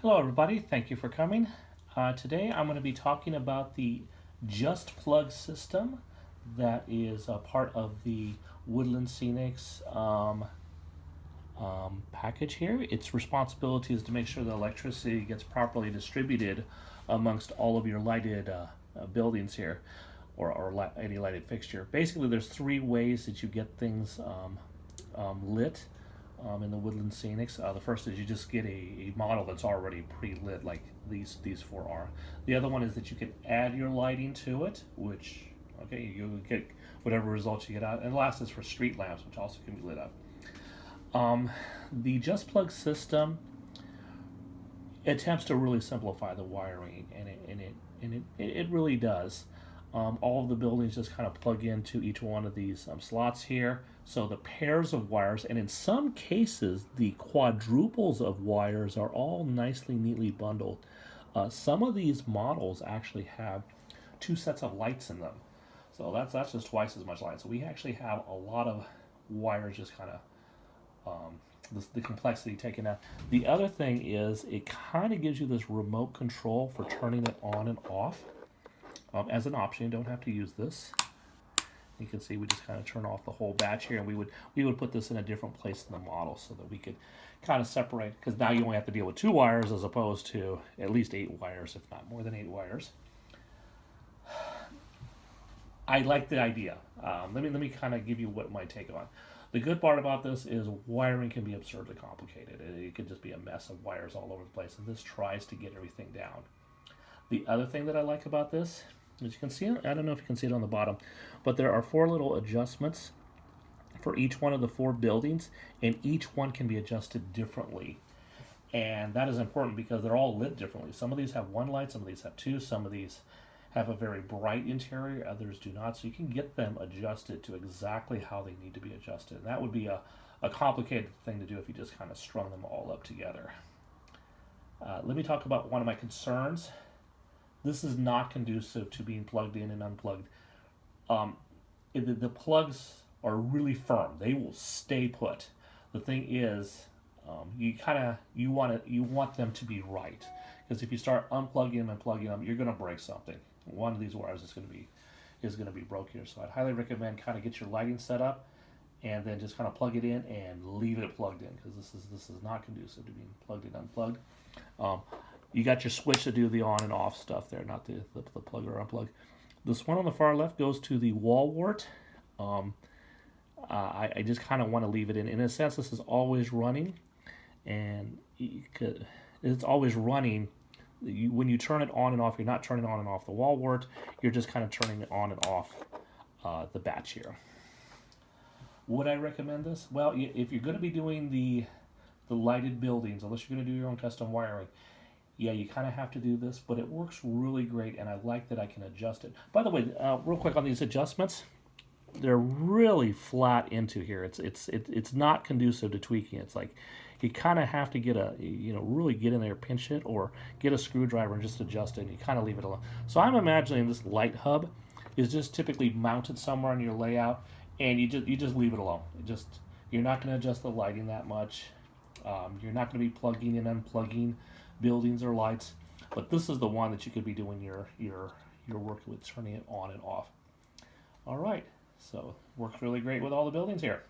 Hello everybody, thank you for coming. Today I'm going to be talking about the Just Plug system that is a part of the Woodland Scenics package here. Its responsibility is to make sure the electricity gets properly distributed amongst all of your lighted buildings here, or any lighted fixture. Basically there's three ways that you get things lit in the Woodland Scenics. The first is you just get a model that's already pre-lit, like these four are. The other one is that you can add your lighting to it, which, okay, you get whatever results you get out. And the last is for street lamps, which also can be lit up. The Just Plug system attempts to really simplify the wiring, and it really does. All of the buildings just kind of plug into each one of these slots here. So the pairs of wires, and in some cases, the quadruples of wires are all nicely, neatly bundled. Some of these models actually have two sets of lights in them. So that's just twice as much light. So we actually have a lot of wires just kind of the complexity taken out. The other thing is it kind of gives you this remote control for turning it on and off. As an option, you don't have to use this. You can see we just kind of turn off the whole batch here, and we would put this in a different place in the model so that we could kind of separate, because now you only have to deal with 2 wires as opposed to at least 8 wires, if not more than 8 wires. I like the idea. Let me kind of give you what my take on. The good part about this is wiring can be absurdly complicated. It could just be a mess of wires all over the place, and this tries to get everything down. The other thing that I like about this, as you can see, I don't know if you can see it on the bottom, but there are 4 little adjustments for each one of the 4 buildings, and each one can be adjusted differently. And that is important because they're all lit differently. Some of these have 1 light, some of these have 2, some of these have a very bright interior, others do not. So you can get them adjusted to exactly how they need to be adjusted. And that would be a complicated thing to do if you just kind of strung them all up together. Let me talk about one of my concerns. This is not conducive to being plugged in and unplugged. The plugs are really firm; they will stay put. The thing is, you want them to be right, because if you start unplugging them and plugging them, you're going to break something. One of these wires is going to be broke here. So I'd highly recommend kind of get your lighting set up, and then just kind of plug it in and leave it plugged in, because this is not conducive to being plugged in unplugged. You got your switch to do the on and off stuff there, not the plug or unplug. This one on the far left goes to the wall wart. I just kind of want to leave it in. In a sense, this is always running, and it's always running. When you turn it on and off, you're not turning on and off the wall wart. You're just kind of turning it on and off the batch here. Would I recommend this? Well, if you're going to be doing the lighted buildings, unless you're going to do your own custom wiring, yeah, you kind of have to do this, but it works really great, and I like that I can adjust it. By the way, real quick on these adjustments, they're really flat into here. It's not conducive to tweaking. It's like you kind of have to get really get in there, pinch it, or get a screwdriver and just adjust it, and you kind of leave it alone. So I'm imagining this light hub is just typically mounted somewhere in your layout, and you just leave it alone. You're not going to adjust the lighting that much. You're not going to be plugging and unplugging buildings or lights, but this is the one that you could be doing your work with, turning it on and off. All right, so works really great with all the buildings here.